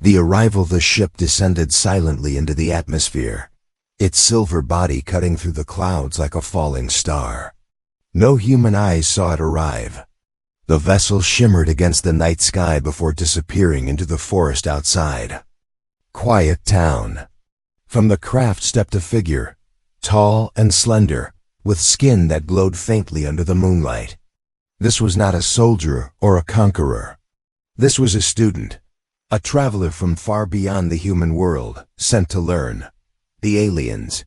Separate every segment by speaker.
Speaker 1: The arrival the ship descended silently into the atmosphere, its silver body cutting through the clouds like a falling star. No human eyes saw it arrive. The vessel shimmered against the night sky before disappearing into the forest outside. Quiet town. From the craft stepped a figure, tall and slender, with skin that glowed faintly under the moonlight. This was not a soldier or a conqueror. This was a student, a traveler from far beyond the human world, sent to learn. The aliens.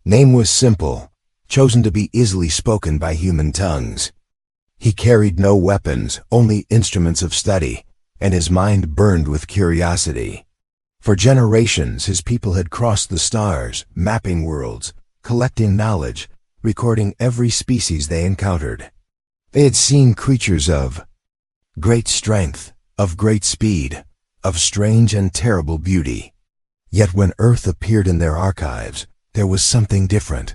Speaker 1: Name was simple, chosen to be easily spoken by human tongues. He carried no weapons, only instruments of study, and his mind burned with curiosity. For generations, his people had crossed the stars, mapping worlds, collecting knowledge, recording every species they encountered. They had seen creatures of great strength, of great speed, of strange and terrible beauty. Yet when Earth appeared in their archives, there was something different.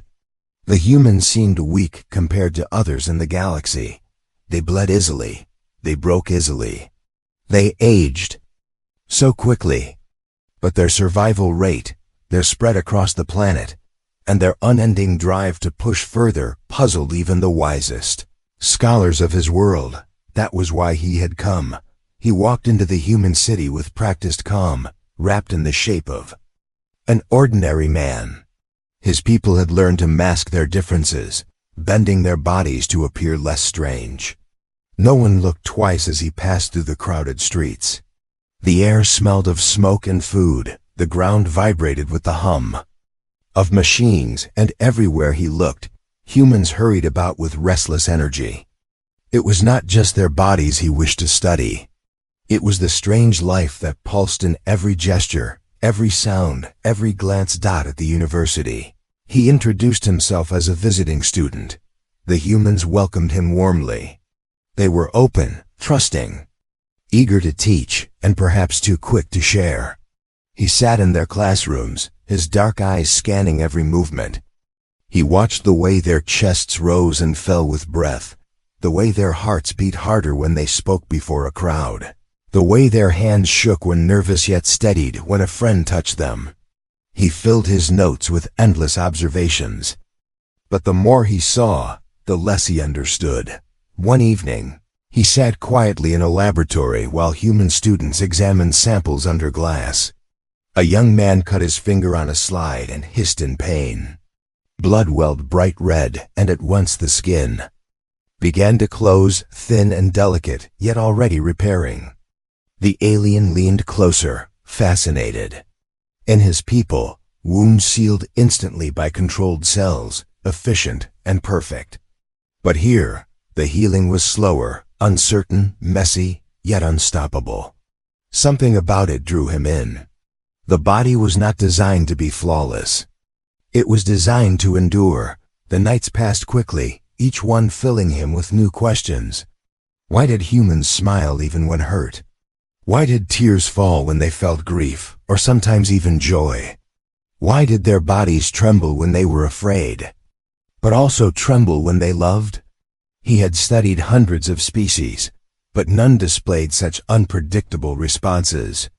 Speaker 1: The humans seemed weak compared to others in the galaxy. They bled easily. They broke easily. They aged so quickly. But their survival rate, their spread across the planet, and their unending drive to push further puzzled even the wisest scholars of his world. That was why he had come. He walked into the human city with practiced calm, wrapped in the shape of an ordinary man. His people had learned to mask their differences, bending their bodies to appear less strange. No one looked twice as he passed through the crowded streets. The air smelled of smoke and food, the ground vibrated with the hum of machines, and everywhere he looked, humans hurried about with restless energy. It was not just their bodies he wished to study. It was the strange life that pulsed in every gesture, every sound, every glance. At the university, he introduced himself as a visiting student. The humans welcomed him warmly. They were open, trusting, eager to teach, and perhaps too quick to share. He sat in their classrooms, his dark eyes scanning every movement. He watched the way their chests rose and fell with breath, the way their hearts beat harder when they spoke before a crowd, the way their hands shook when nervous yet steadied when a friend touched them. He filled his notes with endless observations. But the more he saw, the less he understood. One evening, he sat quietly in a laboratory while human students examined samples under glass. A young man cut his finger on a slide and hissed in pain. Blood welled bright red, and at once the skin began to close, thin and delicate, yet already repairing. The alien leaned closer, fascinated. In his people, wounds sealed instantly by controlled cells, efficient and perfect. But here, the healing was slower, uncertain, messy, yet unstoppable. Something about it drew him in. The body was not designed to be flawless. It was designed to endure. The nights passed quickly, each one filling him with new questions. Why did humans smile even when hurt? Why did tears fall when they felt grief, or sometimes even joy? Why did their bodies tremble when they were afraid, but also tremble when they loved? He had studied hundreds of species, but none displayed such unpredictable responses.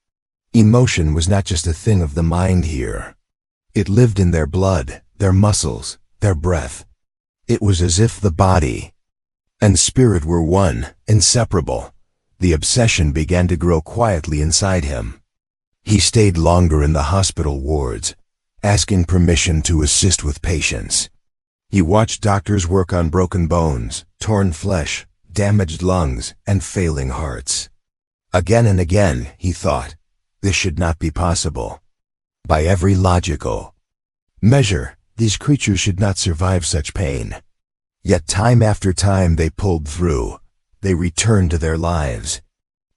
Speaker 1: Emotion was not just a thing of the mind here. It lived in their blood, their muscles, their breath. It was as if the body and spirit were one, inseparable. The obsession began to grow quietly inside him. He stayed longer in the hospital wards, asking permission to assist with patients. He watched doctors work on broken bones, torn flesh, damaged lungs, and failing hearts. Again and again, he thought, this should not be possible. By every logical measure, these creatures should not survive such pain. Yet time after time they pulled through. They returned to their lives.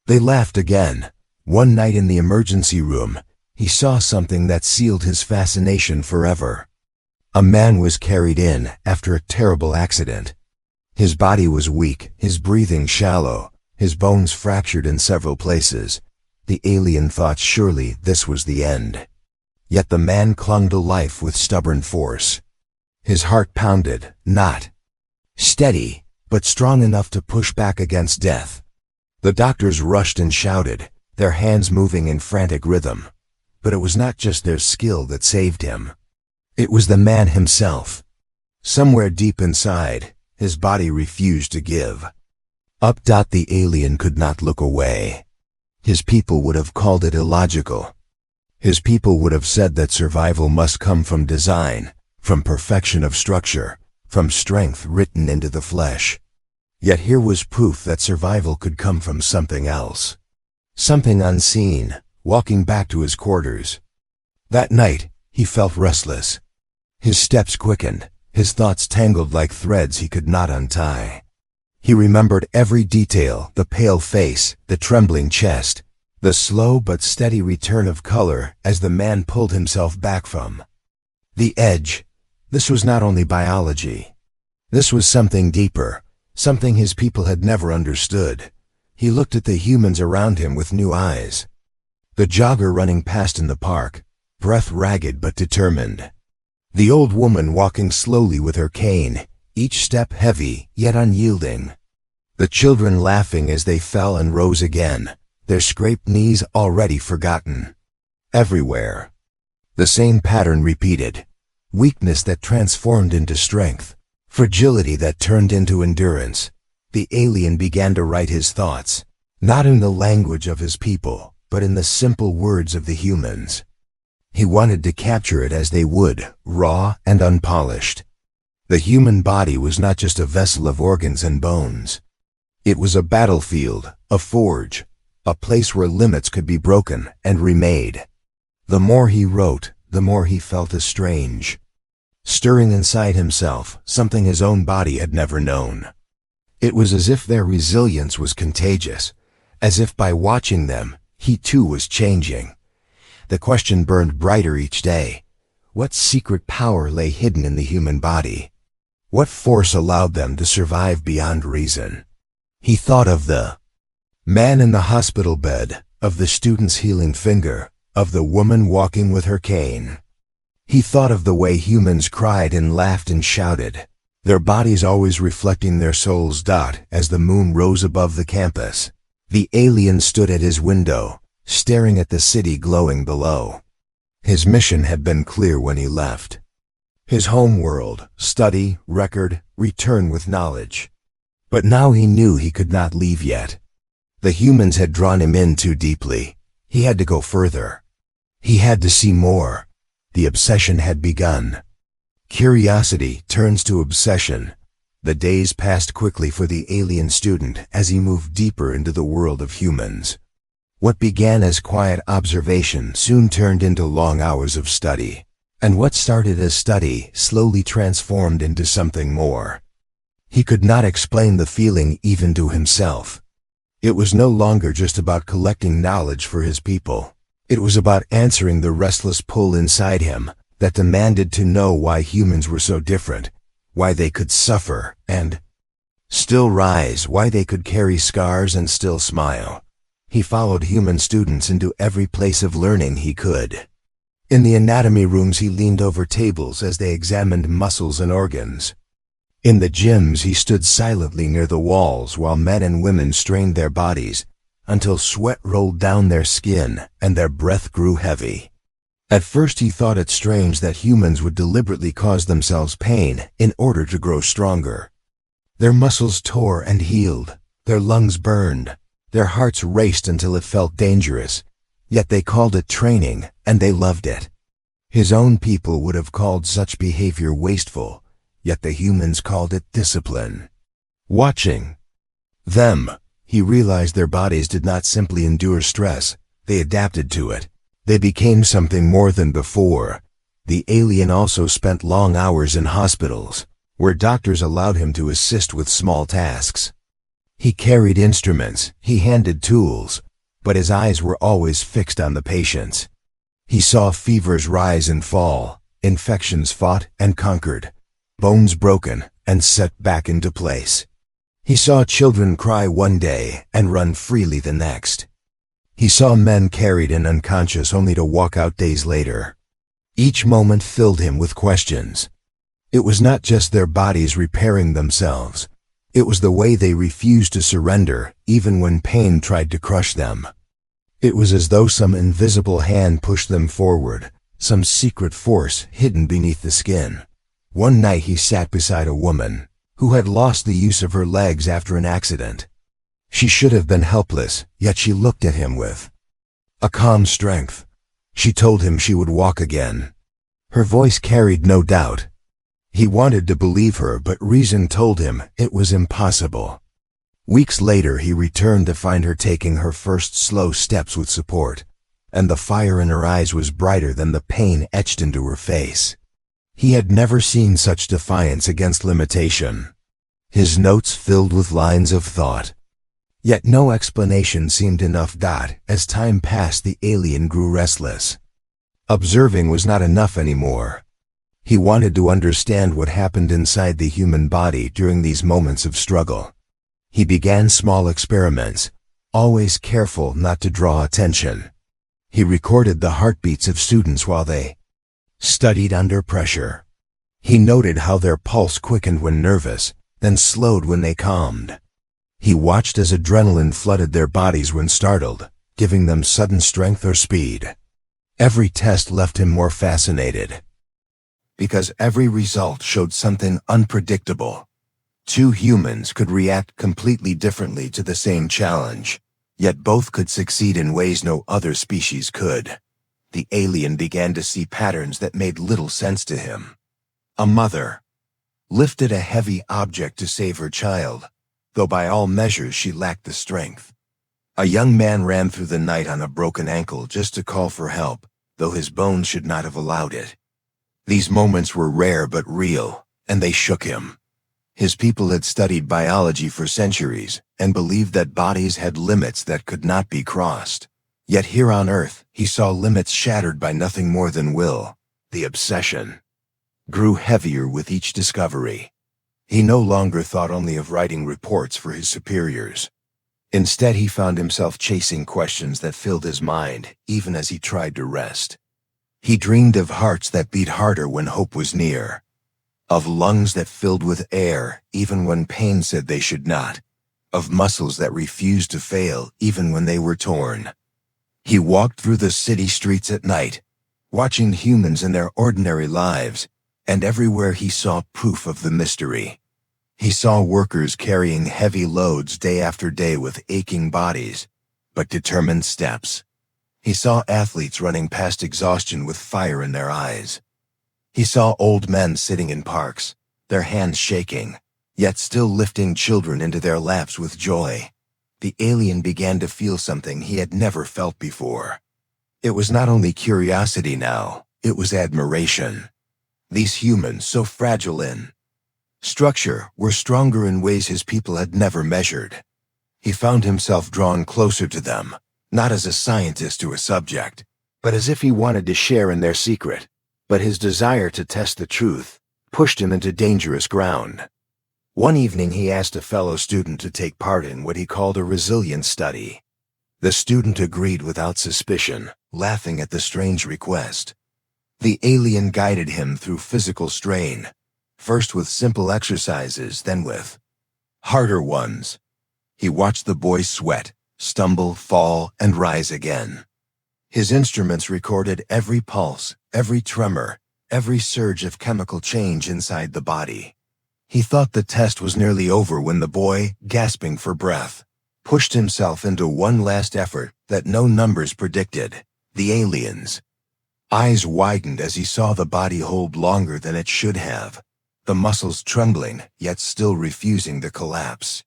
Speaker 1: They laughed again. One night in the emergency room, he saw something that sealed his fascination forever. A man was carried in after a terrible accident. His body was weak, his breathing shallow, his bones fractured in several places. The alien thought surely this was the end. Yet the man clung to life with stubborn force. His heart pounded, not steady, but strong enough to push back against death. The doctors rushed and shouted, their hands moving in frantic rhythm. But it was not just their skill that saved him. It was the man himself. Somewhere deep inside, his body refused to give. The alien could not look away. His people would have called it illogical. His people would have said that survival must come from design, from perfection of structure, from strength written into the flesh. Yet here was proof that survival could come from something else. Something unseen, walking back to his quarters. That night, he felt restless. His steps quickened, his thoughts tangled like threads he could not untie. He remembered every detail, the pale face, the trembling chest, the slow but steady return of color as the man pulled himself back from the edge. This was not only biology. This was something deeper, something his people had never understood. He looked at the humans around him with new eyes. The jogger running past in the park, breath ragged but determined. The old woman walking slowly with her cane, each step heavy yet unyielding. The children laughing as they fell and rose again, their scraped knees already forgotten. Everywhere, the same pattern repeated. Weakness that transformed into strength, fragility that turned into endurance. The alien began to write his thoughts, not in the language of his people, but in the simple words of the humans. He wanted to capture it as they would, raw and unpolished. The human body was not just a vessel of organs and bones. It was a battlefield, a forge, a place where limits could be broken and remade. The more he wrote, the more he felt estranged. Stirring inside himself, something his own body had never known. It was as if their resilience was contagious, as if by watching them, he too was changing. The question burned brighter each day. What secret power lay hidden in the human body? What force allowed them to survive beyond reason? He thought of the man in the hospital bed, of the student's healing finger, of the woman walking with her cane. He thought of the way humans cried and laughed and shouted, their bodies always reflecting their souls. As the moon rose above the campus, the alien stood at his window, staring at the city glowing below. His mission had been clear when he left. His home world, study, record, return with knowledge. But now he knew he could not leave yet. The humans had drawn him in too deeply. He had to go further. He had to see more. The obsession had begun. Curiosity turns to obsession. The days passed quickly for the alien student as he moved deeper into the world of humans. What began as quiet observation soon turned into long hours of study. And what started as study slowly transformed into something more. He could not explain the feeling even to himself. It was no longer just about collecting knowledge for his people. It was about answering the restless pull inside him that demanded to know why humans were so different, why they could suffer and still rise, why they could carry scars and still smile. He followed human students into every place of learning he could. In the anatomy rooms he leaned over tables as they examined muscles and organs. In the gyms he stood silently near the walls while men and women strained their bodies until sweat rolled down their skin and their breath grew heavy. At first he thought it strange that humans would deliberately cause themselves pain in order to grow stronger. Their muscles tore and healed, their lungs burned, their hearts raced until it felt dangerous, yet they called it training and they loved it. His own people would have called such behavior wasteful, yet the humans called it discipline. Watching them, he realized their bodies did not simply endure stress, they adapted to it. They became something more than before. The alien also spent long hours in hospitals, where doctors allowed him to assist with small tasks. He carried instruments, he handed tools, but his eyes were always fixed on the patients. He saw fevers rise and fall, infections fought and conquered, bones broken and set back into place. He saw children cry one day and run freely the next. He saw men carried and unconscious only to walk out days later. Each moment filled him with questions. It was not just their bodies repairing themselves. It was the way they refused to surrender, even when pain tried to crush them. It was as though some invisible hand pushed them forward, some secret force hidden beneath the skin. One night he sat beside a woman who had lost the use of her legs after an accident. She should have been helpless, yet she looked at him with a calm strength. She told him she would walk again. Her voice carried no doubt. He wanted to believe her, but reason told him it was impossible. Weeks later he returned to find her taking her first slow steps with support, and the fire in her eyes was brighter than the pain etched into her face. He had never seen such defiance against limitation. His notes filled with lines of thought. Yet no explanation seemed enough. As time passed, the alien grew restless. Observing was not enough anymore. He wanted to understand what happened inside the human body during these moments of struggle. He began small experiments, always careful not to draw attention. He recorded the heartbeats of students while they studied under pressure. He noted how their pulse quickened when nervous, then slowed when they calmed. He watched as adrenaline flooded their bodies when startled, giving them sudden strength or speed. Every test left him more fascinated, because every result showed something unpredictable. Two humans could react completely differently to the same challenge, yet both could succeed in ways no other species could. The alien began to see patterns that made little sense to him. A mother lifted a heavy object to save her child, though by all measures she lacked the strength. A young man ran through the night on a broken ankle just to call for help, though his bones should not have allowed it. These moments were rare but real, and they shook him. His people had studied biology for centuries and believed that bodies had limits that could not be crossed. Yet here on Earth, he saw limits shattered by nothing more than will. The obsession grew heavier with each discovery. He no longer thought only of writing reports for his superiors. Instead, he found himself chasing questions that filled his mind, even as he tried to rest. He dreamed of hearts that beat harder when hope was near, of lungs that filled with air even when pain said they should not, of muscles that refused to fail even when they were torn. He walked through the city streets at night, watching humans in their ordinary lives, and everywhere he saw proof of the mystery. He saw workers carrying heavy loads day after day with aching bodies, but determined steps. He saw athletes running past exhaustion with fire in their eyes. He saw old men sitting in parks, their hands shaking, yet still lifting children into their laps with joy. The alien began to feel something he had never felt before. It was not only curiosity now, it was admiration. These humans, so fragile in structure, were stronger in ways his people had never measured. He found himself drawn closer to them, not as a scientist to a subject, but as if he wanted to share in their secret. But his desire to test the truth pushed him into dangerous ground. One evening he asked a fellow student to take part in what he called a resilience study. The student agreed without suspicion, laughing at the strange request. The alien guided him through physical strain, first with simple exercises, then with harder ones. He watched the boy sweat, stumble, fall, and rise again. His instruments recorded every pulse, every tremor, every surge of chemical change inside the body. He thought the test was nearly over when the boy, gasping for breath, pushed himself into one last effort that no numbers predicted. The alien's eyes widened as he saw the body hold longer than it should have, the muscles trembling, yet still refusing to collapse.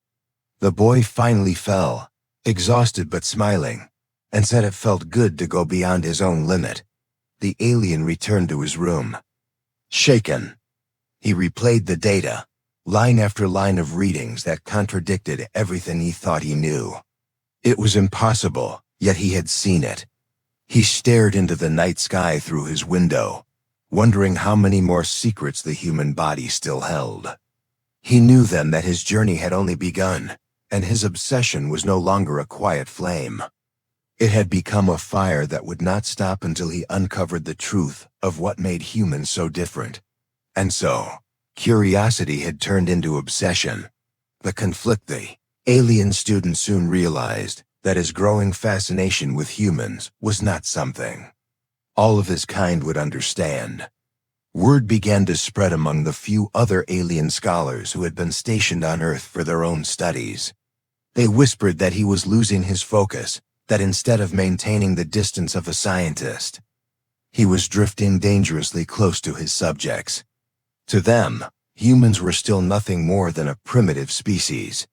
Speaker 1: The boy finally fell, exhausted but smiling, and said it felt good to go beyond his own limit. The alien returned to his room. Shaken, he replayed the data, line after line of readings that contradicted everything he thought he knew. It was impossible, yet he had seen it. He stared into the night sky through his window, wondering how many more secrets the human body still held. He knew then that his journey had only begun, and his obsession was no longer a quiet flame. It had become a fire that would not stop until he uncovered the truth of what made humans so different. And so, curiosity had turned into obsession. The alien student soon realized that his growing fascination with humans was not something all of his kind would understand. Word began to spread among the few other alien scholars who had been stationed on Earth for their own studies. They whispered that he was losing his focus, that instead of maintaining the distance of a scientist, he was drifting dangerously close to his subjects. To them, humans were still nothing more than a primitive species.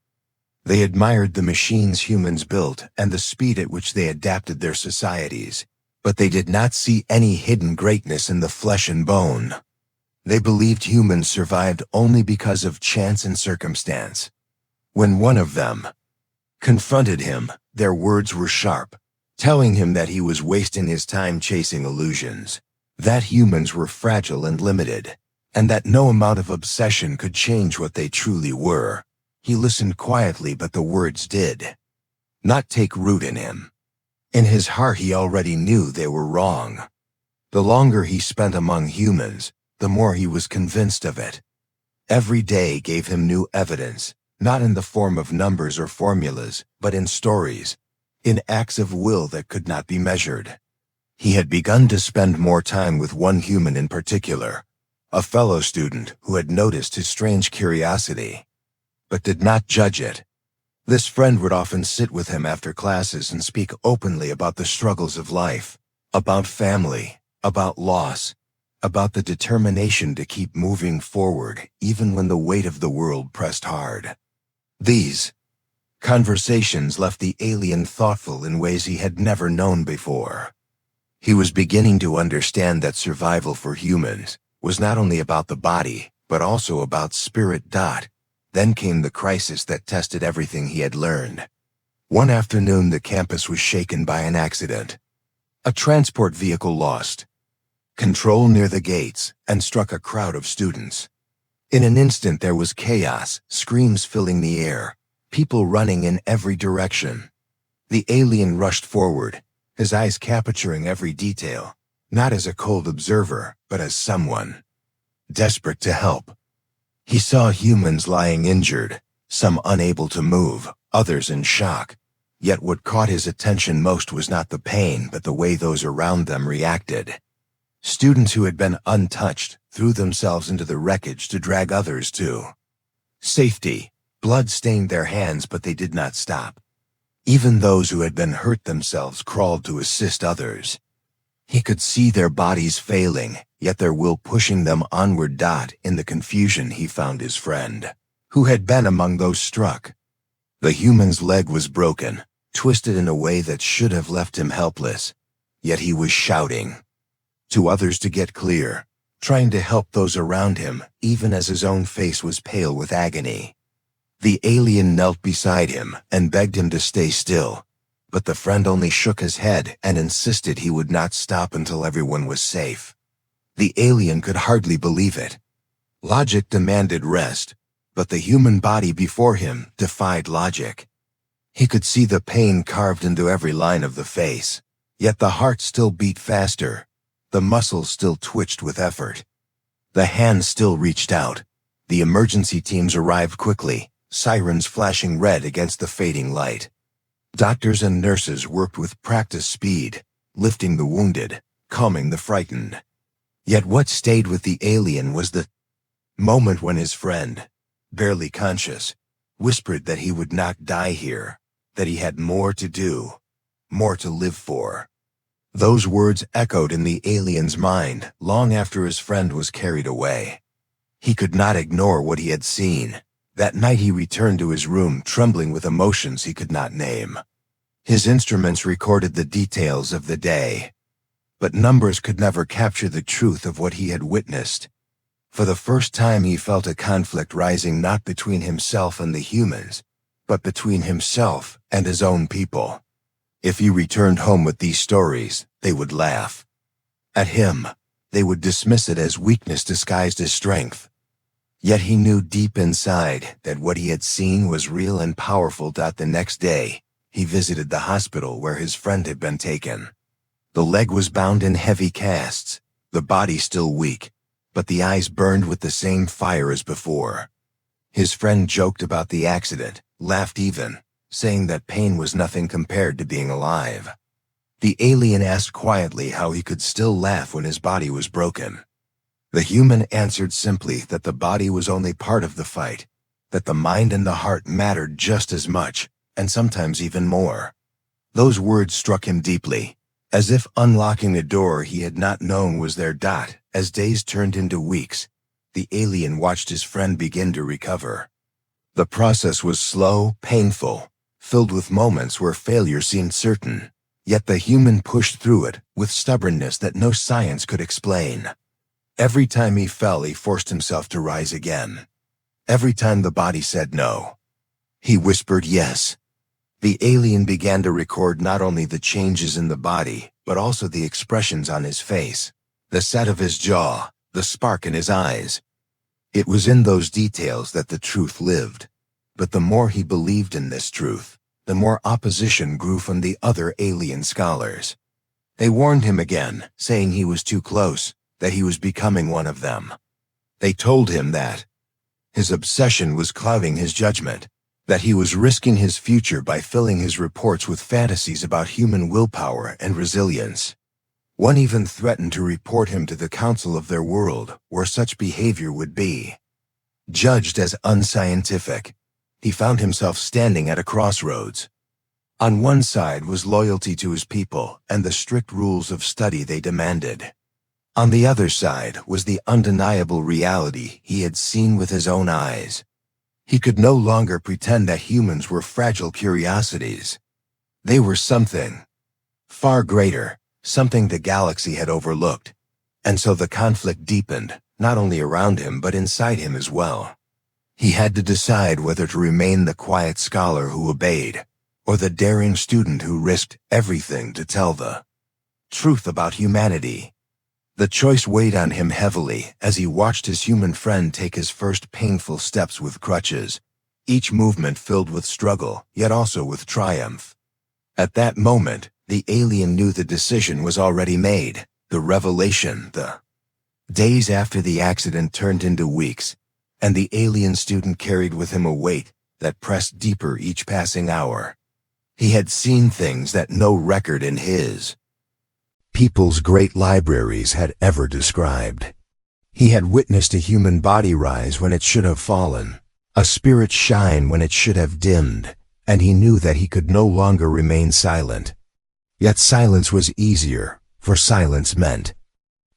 Speaker 1: They admired the machines humans built and the speed at which they adapted their societies, but they did not see any hidden greatness in the flesh and bone. They believed humans survived only because of chance and circumstance. When one of them confronted him, their words were sharp, telling him that he was wasting his time chasing illusions, that humans were fragile and limited, and that no amount of obsession could change what they truly were. He listened quietly, but the words did not take root in him. In his heart he already knew they were wrong. The longer he spent among humans, the more he was convinced of it. Every day gave him new evidence, not in the form of numbers or formulas, but in stories, in acts of will that could not be measured. He had begun to spend more time with one human in particular, a fellow student who had noticed his strange curiosity, but did not judge it. This friend would often sit with him after classes and speak openly about the struggles of life, about family, about loss, about the determination to keep moving forward even when the weight of the world pressed hard. These conversations left the alien thoughtful in ways he had never known before. He was beginning to understand that survival for humans was not only about the body, but also about spirit. Then came the crisis that tested everything he had learned. One afternoon, the campus was shaken by an accident. A transport vehicle lost control near the gates and struck a crowd of students. In an instant there was chaos, screams filling the air, people running in every direction. The alien rushed forward, his eyes capturing every detail, not as a cold observer, but as someone desperate to help. He saw humans lying injured, some unable to move, others in shock. Yet what caught his attention most was not the pain, but the way those around them reacted. Students who had been untouched threw themselves into the wreckage to drag others to safety. Blood stained their hands, but they did not stop. Even those who had been hurt themselves crawled to assist others. He could see their bodies failing, yet their will pushing them onward. In the confusion he found his friend, who had been among those struck. The human's leg was broken, twisted in a way that should have left him helpless, yet he was shouting to others to get clear, trying to help those around him, even as his own face was pale with agony. The alien knelt beside him and begged him to stay still, but the friend only shook his head and insisted he would not stop until everyone was safe. The alien could hardly believe it. Logic demanded rest, but the human body before him defied logic. He could see the pain carved into every line of the face, yet the heart still beat faster, the muscles still twitched with effort. The hands still reached out. The emergency teams arrived quickly, sirens flashing red against the fading light. Doctors and nurses worked with practiced speed, lifting the wounded, calming the frightened. Yet what stayed with the alien was the moment when his friend, barely conscious, whispered that he would not die here, that he had more to do, more to live for. Those words echoed in the alien's mind long after his friend was carried away. He could not ignore what he had seen. That night he returned to his room trembling with emotions he could not name. His instruments recorded the details of the day, but numbers could never capture the truth of what he had witnessed. For the first time he felt a conflict rising not between himself and the humans, but between himself and his own people. If he returned home with these stories, they would laugh at him. They would dismiss it as weakness disguised as strength. Yet he knew deep inside that what he had seen was real and powerful. The next day, he visited the hospital where his friend had been taken. The leg was bound in heavy casts, the body still weak, but the eyes burned with the same fire as before. His friend joked about the accident, laughed even, saying that pain was nothing compared to being alive. The alien asked quietly how he could still laugh when his body was broken. The human answered simply that the body was only part of the fight, that the mind and the heart mattered just as much, and sometimes even more. Those words struck him deeply, as if unlocking a door he had not known was there. As days turned into weeks, the alien watched his friend begin to recover. The process was slow, painful, filled with moments where failure seemed certain, yet the human pushed through it with stubbornness that no science could explain. Every time he fell, he forced himself to rise again. Every time the body said no, he whispered yes. The alien began to record not only the changes in the body, but also the expressions on his face, the set of his jaw, the spark in his eyes. It was in those details that the truth lived. But the more he believed in this truth, the more opposition grew from the other alien scholars. They warned him again, saying he was too close, that he was becoming one of them. They told him that his obsession was clouding his judgment, that he was risking his future by filling his reports with fantasies about human willpower and resilience. One even threatened to report him to the council of their world, where such behavior would be judged as unscientific. He found himself standing at a crossroads. On one side was loyalty to his people and the strict rules of study they demanded. On the other side was the undeniable reality he had seen with his own eyes. He could no longer pretend that humans were fragile curiosities. They were something far greater, something the galaxy had overlooked. And so the conflict deepened, not only around him but inside him as well. He had to decide whether to remain the quiet scholar who obeyed, or the daring student who risked everything to tell the truth about humanity. The choice weighed on him heavily as he watched his human friend take his first painful steps with crutches, each movement filled with struggle, yet also with triumph. At that moment, the alien knew the decision was already made. The revelation, the days after the accident turned into weeks, and the alien student carried with him a weight that pressed deeper each passing hour. He had seen things that no record in his people's great libraries had ever described. He had witnessed a human body rise when it should have fallen, a spirit shine when it should have dimmed, and he knew that he could no longer remain silent. Yet silence was easier, for silence meant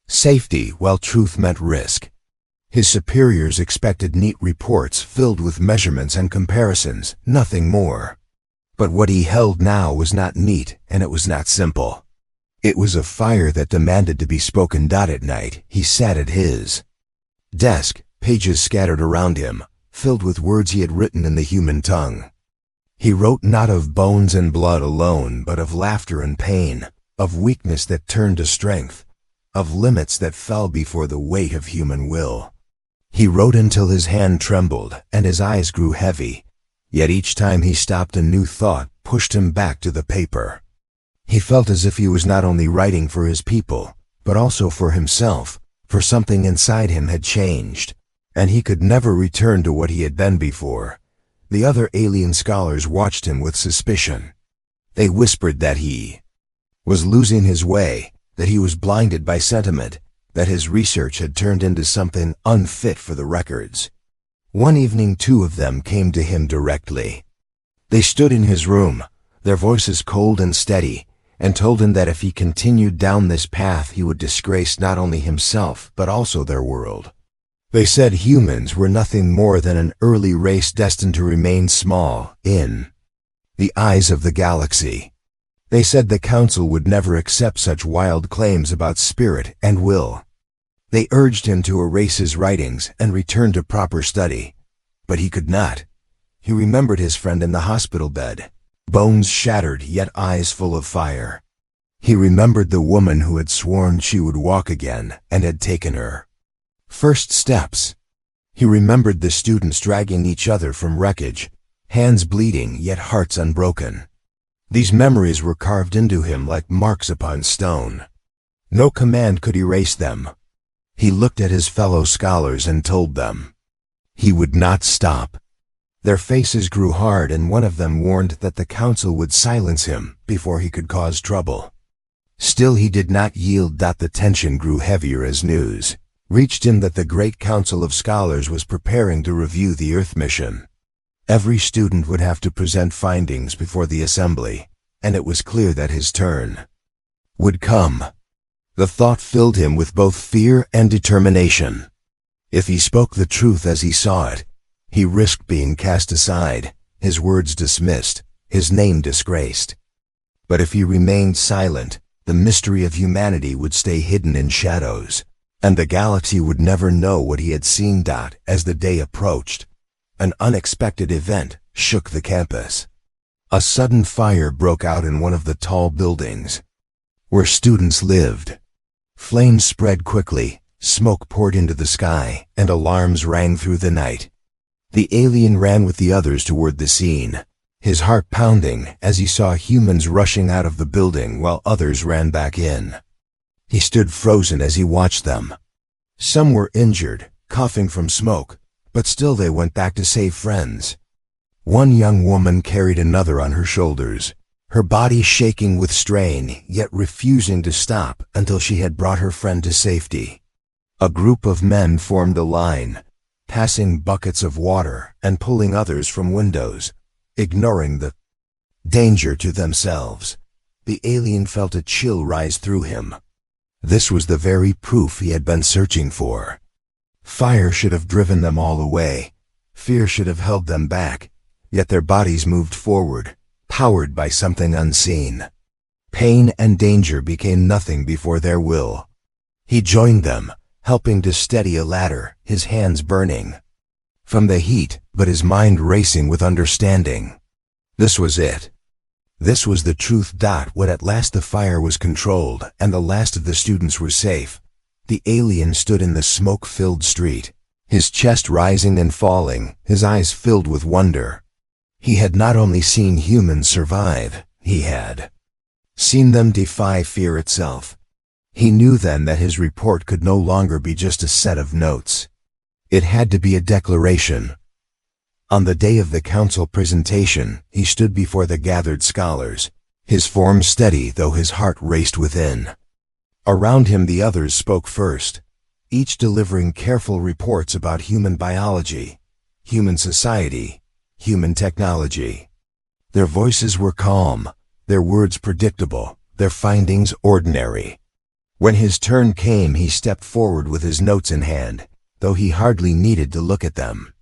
Speaker 1: safety while truth meant risk. His superiors expected neat reports filled with measurements and comparisons, nothing more. But what he held now was not neat, and it was not simple. It was a fire that demanded to be spoken. At night, he sat at his desk, pages scattered around him, filled with words he had written in the human tongue. He wrote not of bones and blood alone, but of laughter and pain, of weakness that turned to strength, of limits that fell before the weight of human will. He wrote until his hand trembled and his eyes grew heavy, yet each time he stopped a new thought pushed him back to the paper. He felt as if he was not only writing for his people, but also for himself, for something inside him had changed, and he could never return to what he had been before. The other alien scholars watched him with suspicion. They whispered that he was losing his way, that he was blinded by sentiment, that his research had turned into something unfit for the records. One evening 2 of them came to him directly. They stood in his room, their voices cold and steady, and told him that if he continued down this path he would disgrace not only himself but also their world. They said humans were nothing more than an early race destined to remain small in the eyes of the galaxy. They said the council would never accept such wild claims about spirit and will. They urged him to erase his writings and return to proper study. But he could not. He remembered his friend in the hospital bed, bones shattered yet eyes full of fire. He remembered the woman who had sworn she would walk again and had taken her first steps. He remembered the students dragging each other from wreckage, hands bleeding yet hearts unbroken. These memories were carved into him like marks upon stone. No command could erase them. He looked at his fellow scholars and told them he would not stop. Their faces grew hard, and one of them warned that the council would silence him before he could cause trouble. Still he did not yield. The tension grew heavier as news reached him that the Great Council of Scholars was preparing to review the Earth mission. Every student would have to present findings before the assembly, and it was clear that his turn would come. The thought filled him with both fear and determination. If he spoke the truth as he saw it, he risked being cast aside, his words dismissed, his name disgraced. But if he remained silent, the mystery of humanity would stay hidden in shadows, and the galaxy would never know what he had seen. As the day approached, an unexpected event shook the campus. A sudden fire broke out in one of the tall buildings where students lived. Flames spread quickly, smoke poured into the sky, and alarms rang through the night. The alien ran with the others toward the scene, his heart pounding as he saw humans rushing out of the building while others ran back in. He stood frozen as he watched them. Some were injured, coughing from smoke, but still they went back to save friends. One young woman carried another on her shoulders, her body shaking with strain, yet refusing to stop until she had brought her friend to safety. A group of men formed a line, passing buckets of water and pulling others from windows, ignoring the danger to themselves. The alien felt a chill rise through him. This was the very proof he had been searching for. Fire should have driven them all away. Fear should have held them back, yet their bodies moved forward, powered by something unseen. Pain and danger became nothing before their will. He joined them, helping to steady a ladder, his hands burning from the heat, but his mind racing with understanding. This was it. This was the truth. When at last the fire was controlled and the last of the students were safe, the alien stood in the smoke-filled street, his chest rising and falling, his eyes filled with wonder. He had not only seen humans survive, he had seen them defy fear itself. He knew then that his report could no longer be just a set of notes. It had to be a declaration. On the day of the council presentation, he stood before the gathered scholars, his form steady though his heart raced within. Around him the others spoke first, each delivering careful reports about human biology, human society, human technology. Their voices were calm, their words predictable, their findings ordinary. When his turn came, he stepped forward with his notes in hand, though he hardly needed to look at them.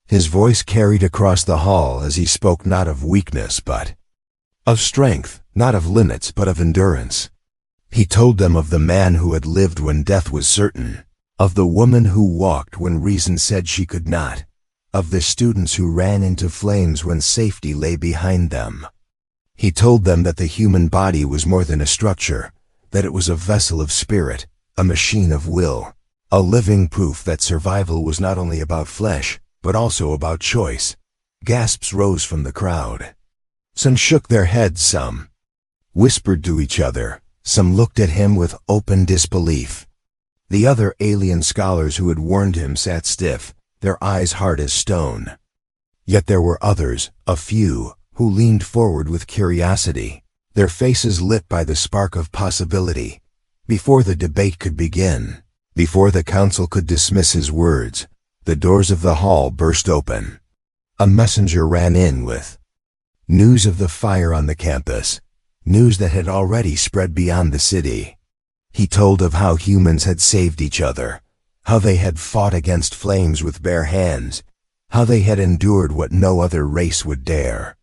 Speaker 1: His voice carried across the hall as he spoke not of weakness but of strength, not of limits but of endurance. He told them of the man who had lived when death was certain, of the woman who walked when reason said she could not, of the students who ran into flames when safety lay behind them. He told them that the human body was more than a structure, that it was a vessel of spirit, a machine of will, a living proof that survival was not only about flesh, but also about choice. Gasps rose from the crowd. Some shook their heads, some whispered to each other, some looked at him with open disbelief. The other alien scholars who had warned him sat stiff, their eyes hard as stone. Yet there were others, a few, who leaned forward with curiosity, their faces lit by the spark of possibility. Before the debate could begin, before the council could dismiss his words, the doors of the hall burst open. A messenger ran in with news of the fire on the campus, news that had already spread beyond the city. He told of how humans had saved each other, how they had fought against flames with bare hands, how they had endured what no other race would dare.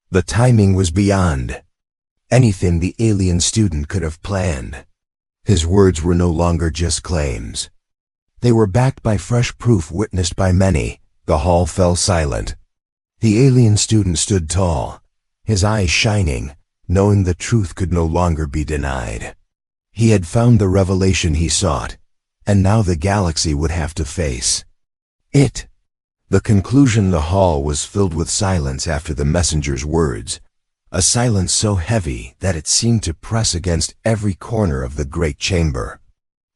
Speaker 1: The timing was beyond anything the alien student could have planned. His words were no longer just claims. They were backed by fresh proof witnessed by many. The hall fell silent. The alien student stood tall, his eyes shining, knowing the truth could no longer be denied. He had found the revelation he sought, and now the galaxy would have to face it. The conclusion. The hall was filled with silence after the messenger's words, a silence so heavy that it seemed to press against every corner of the great chamber.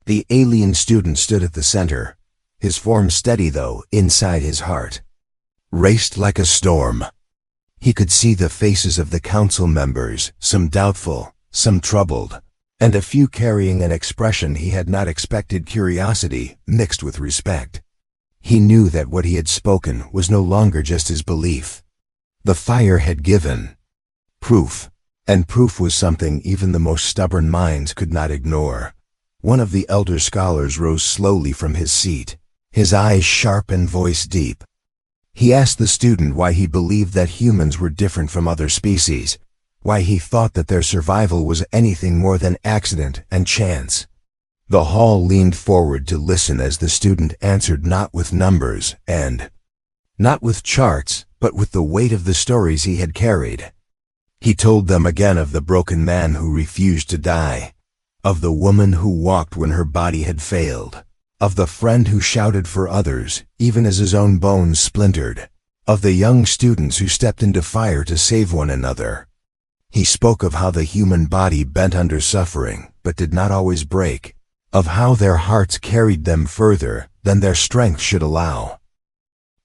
Speaker 1: The alien student stood at the center, his form steady though inside his heart raced like a storm. He could see the faces of the council members, some doubtful, some troubled, and a few carrying an expression he had not expected: curiosity mixed with respect. He knew that what he had spoken was no longer just his belief. The fire had given proof, and proof was something even the most stubborn minds could not ignore. One of the elder scholars rose slowly from his seat, his eyes sharp and voice deep. He asked the student why he believed that humans were different from other species, why he thought that their survival was anything more than accident and chance. The hall leaned forward to listen as the student answered, not with numbers and not with charts, but with the weight of the stories he had carried. He told them again of the broken man who refused to die, of the woman who walked when her body had failed, of the friend who shouted for others, even as his own bones splintered, of the young students who stepped into fire to save one another. He spoke of how the human body bent under suffering, but did not always break, of how their hearts carried them further than their strength should allow.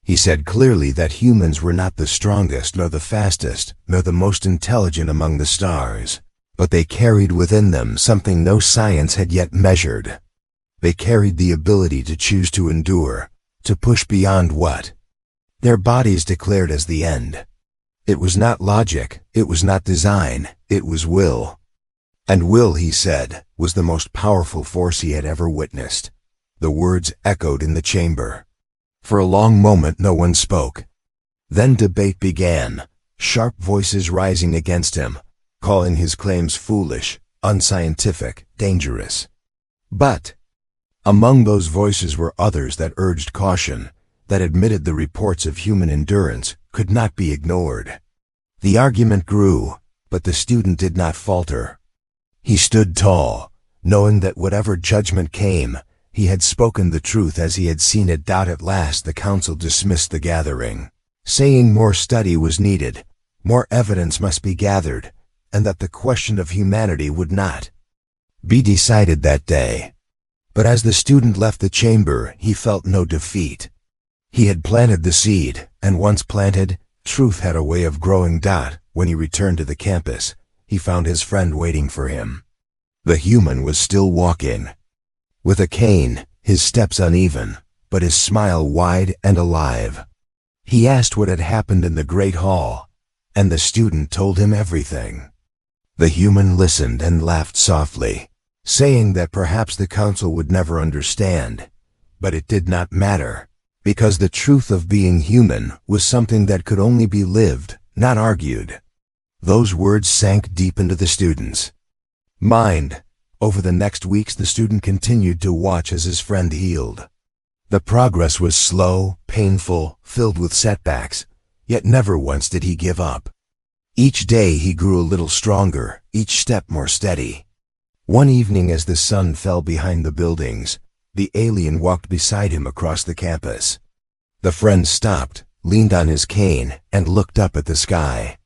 Speaker 1: He said clearly that humans were not the strongest, nor the fastest, nor the most intelligent among the stars, but they carried within them something no science had yet measured. They carried the ability to choose to endure, to push beyond what their bodies declared as the end. It was not logic, it was not design, it was will. And will, he said, was the most powerful force he had ever witnessed. The words echoed in the chamber. For a long moment no one spoke. Then debate began, sharp voices rising against him, calling his claims foolish, unscientific, dangerous. But among those voices were others that urged caution, that admitted the reports of human endurance could not be ignored. The argument grew, but the student did not falter. He stood tall, knowing that whatever judgment came, he had spoken the truth as he had seen it. At last the council dismissed the gathering, saying more study was needed, more evidence must be gathered, and that the question of humanity would not be decided that day. But as the student left the chamber, he felt no defeat. He had planted the seed, and once planted, truth had a way of growing. When he returned to the campus, he found his friend waiting for him. The human was still walking, with a cane, his steps uneven, but his smile wide and alive. He asked what had happened in the great hall, and the student told him everything. The human listened and laughed softly, saying that perhaps the council would never understand, but it did not matter, because the truth of being human was something that could only be lived, not argued. Those words sank deep into the student's mind. Over the next weeks the student continued to watch as his friend healed. The progress was slow, painful, filled with setbacks, yet never once did he give up. Each day he grew a little stronger, each step more steady. One evening as the sun fell behind the buildings, the alien walked beside him across the campus. The friend stopped, leaned on his cane, and looked up at the sky.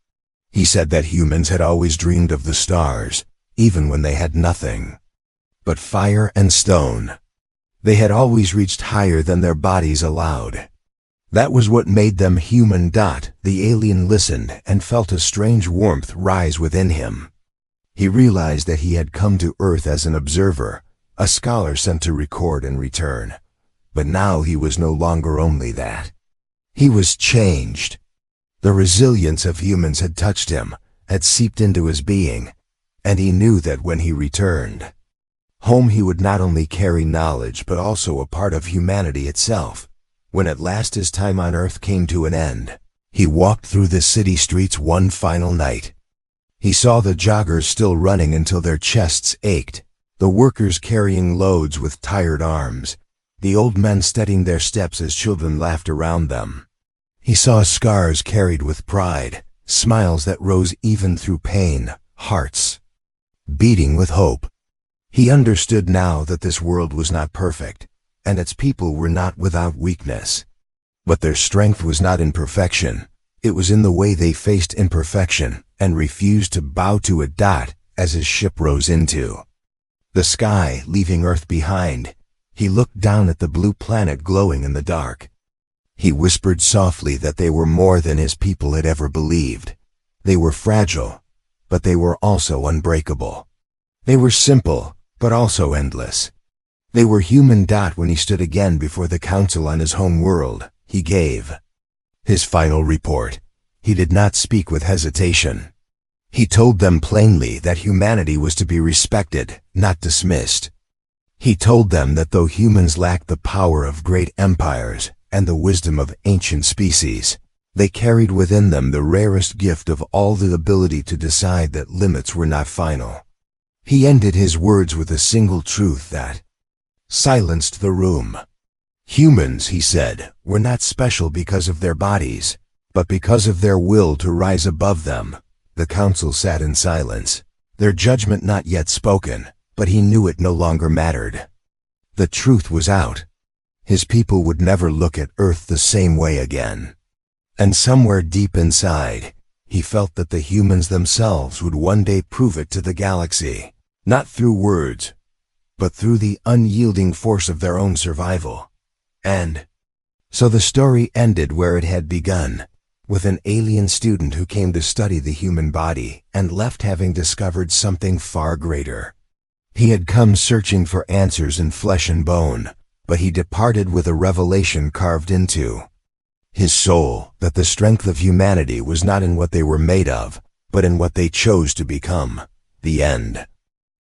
Speaker 1: He said that humans had always dreamed of the stars, even when they had nothing but fire and stone. They had always reached higher than their bodies allowed. That was what made them human. The alien listened and felt a strange warmth rise within him. He realized that he had come to Earth as an observer, a scholar sent to record and return. But now he was no longer only that. He was changed. The resilience of humans had touched him, had seeped into his being, and he knew that when he returned home he would not only carry knowledge but also a part of humanity itself. When at last his time on Earth came to an end, he walked through the city streets one final night. He saw the joggers still running until their chests ached, the workers carrying loads with tired arms, the old men steadying their steps as children laughed around them. He saw scars carried with pride, smiles that rose even through pain, hearts beating with hope. He understood now that this world was not perfect, and its people were not without weakness. But their strength was not in perfection, it was in the way they faced imperfection and refused to bow to it. As his ship rose into the sky, leaving Earth behind, he looked down at the blue planet glowing in the dark. He whispered softly that they were more than his people had ever believed. They were fragile, but they were also unbreakable. They were simple, but also endless. They were human. When he stood again before the council on his home world, he gave his final report. He did not speak with hesitation. He told them plainly that humanity was to be respected, not dismissed. He told them that though humans lacked the power of great empires and the wisdom of ancient species, they carried within them the rarest gift of all, the ability to decide that limits were not final. He ended his words with a single truth that silenced the room. Humans, he said, were not special because of their bodies, but because of their will to rise above them. The council sat in silence, their judgment not yet spoken, but he knew it no longer mattered. The truth was out. His people would never look at Earth the same way again. And somewhere deep inside, he felt that the humans themselves would one day prove it to the galaxy, not through words, but through the unyielding force of their own survival. And so the story ended where it had begun, with an alien student who came to study the human body and left having discovered something far greater. He had come searching for answers in flesh and bone, but he departed with a revelation carved into his soul that the strength of humanity was not in what they were made of, but in what they chose to become. The end.